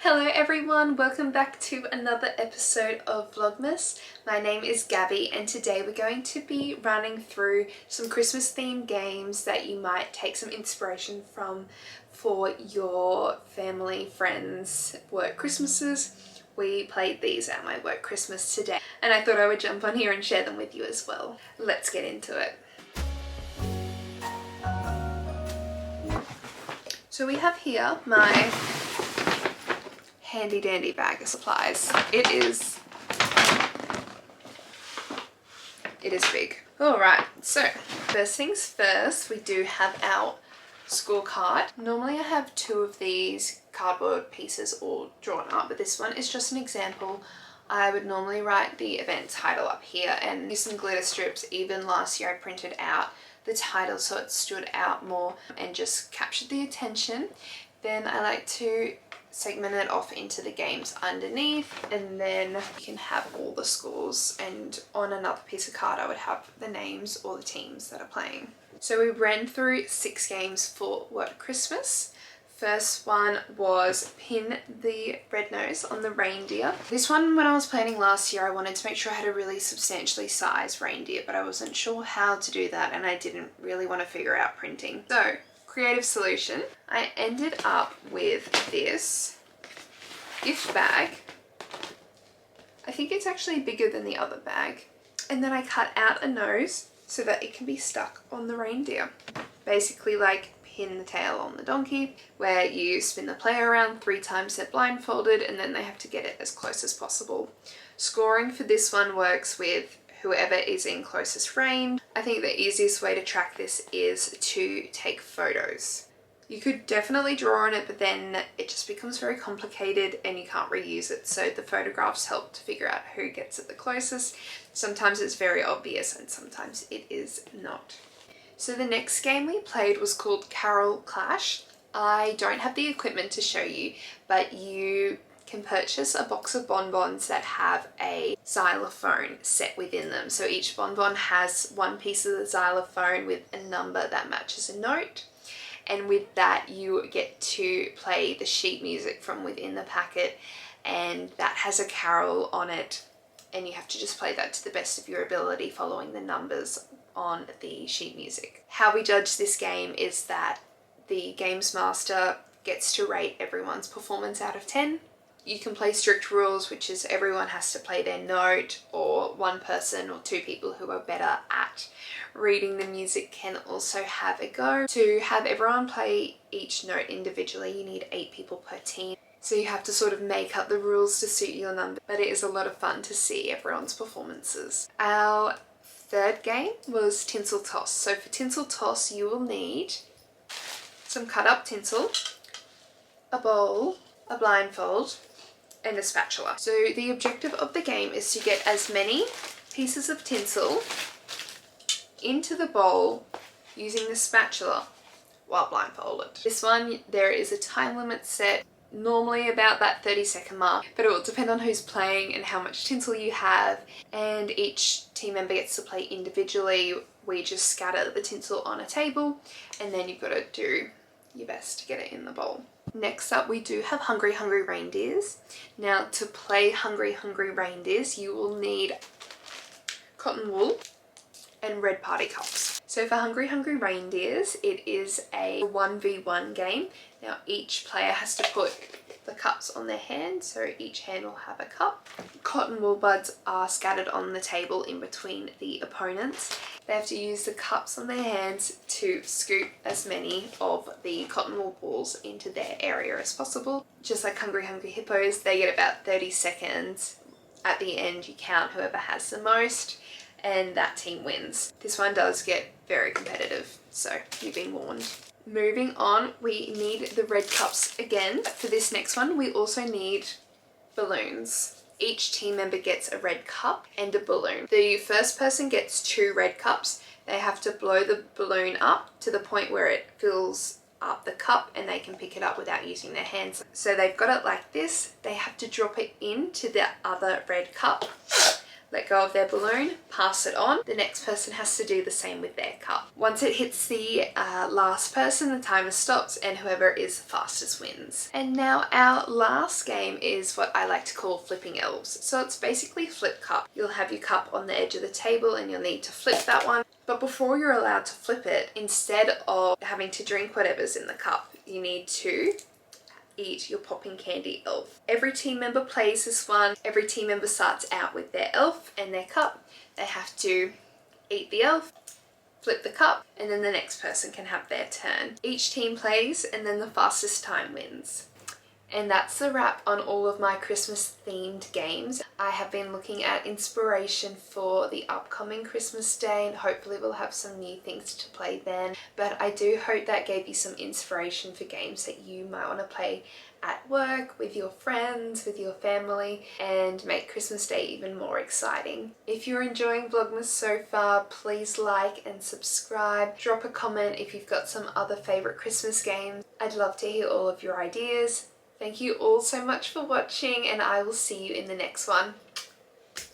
Hello everyone, welcome back to another episode of Vlogmas. My name is Gabby and today we're going to be running through some Christmas themed games that you might take some inspiration from for your family, friends, work Christmases. We played these at my work Christmas today and I thought I would jump on here and share them with you as well. Let's get into it. So we have here my handy dandy bag of supplies. It is big. Alright, so first things first, we do have our scorecard. Normally I have two of these cardboard pieces all drawn up, but this one is just an example. I would normally write the event title up here and use some glitter strips. Even last year I printed out the title so it stood out more and just captured the attention. Then I like to segment it off into the games underneath, and then you can have all the scores, and on another piece of card I would have the names or the teams that are playing. So we ran through 6 games for What Christmas. First one was pin the red nose on the reindeer. This one, when I was planning last year, I wanted to make sure I had a really substantially sized reindeer, but I wasn't sure how to do that and I didn't really want to figure out printing. So creative solution, I ended up with this gift bag. I think it's actually bigger than the other bag. And then I cut out a nose so that it can be stuck on the reindeer. Basically like pin the tail on the donkey, where you spin the player around 3 times, they're blindfolded, and then they have to get it as close as possible. Scoring for this one works with whoever is in closest range. I think the easiest way to track this is to take photos. You could definitely draw on it, but then it just becomes very complicated and you can't reuse it. So the photographs help to figure out who gets it the closest. Sometimes it's very obvious and sometimes it is not. So the next game we played was called Carol Clash. I don't have the equipment to show you, but you can purchase a box of bonbons that have a xylophone set within them. So each bonbon has one piece of the xylophone with a number that matches a note. And with that you get to play the sheet music from within the packet, and that has a carol on it, and you have to just play that to the best of your ability following the numbers on the sheet music. How we judge this game is that the games master gets to rate everyone's performance out of 10. You can play strict rules, which is everyone has to play their note, or one person or 2 people who are better at reading the music can also have a go. To have everyone play each note individually, you need 8 people per team. So you have to sort of make up the rules to suit your number, but it is a lot of fun to see everyone's performances. Our third game was Tinsel Toss. So for Tinsel Toss you will need some cut up tinsel, a bowl, a blindfold, and a spatula. So the objective of the game is to get as many pieces of tinsel into the bowl using the spatula while blindfolded. This one, there is a time limit set, normally about that 30-second mark, but it will depend on who's playing and how much tinsel you have, and each team member gets to play individually. We just scatter the tinsel on a table and then you've got to do your best to get it in the bowl. Next up we do have Hungry Hungry Reindeers. Now to play Hungry Hungry Reindeers you will need cotton wool and red party cups. So for Hungry Hungry Reindeers it is a 1v1 game. Now each player has to put the cups on their hand, so each hand will have a cup. Cotton wool buds are scattered on the table in between the opponents. They have to use the cups on their hands to scoop as many of the cotton wool balls into their area as possible. Just like Hungry Hungry Hippos, they get about 30 seconds. At the end you count whoever has the most and that team wins. This one does get very competitive, so you've been warned. Moving on, we need the red cups again. For this next one we also need balloons. Each team member gets a red cup and a balloon. The first person gets 2 red cups. They have to blow the balloon up to the point where it fills up the cup and they can pick it up without using their hands. So they've got it like this. They have to drop it into the other red cup. let go of their balloon, pass it on. The next person has to do the same with their cup. Once it hits the last person, the timer stops and whoever is the fastest wins. And now our last game is what I like to call flipping elves. So it's basically flip cup. You'll have your cup on the edge of the table and you'll need to flip that one. But before you're allowed to flip it, instead of having to drink whatever's in the cup, you need to eat your popping candy elf. Every team member plays this one. Every team member starts out with their elf and their cup. They have to eat the elf, flip the cup, and then the next person can have their turn. Each team plays and then the fastest time wins. And that's the wrap on all of my Christmas themed games. I have been looking at inspiration for the upcoming Christmas day and hopefully we'll have some new things to play then. But I do hope that gave you some inspiration for games that you might want to play at work, with your friends, with your family, and make Christmas Day even more exciting. If you're enjoying Vlogmas so far, please like and subscribe. Drop a comment if you've got some other favourite Christmas games. I'd love to hear all of your ideas. Thank you all so much for watching and I will see you in the next one.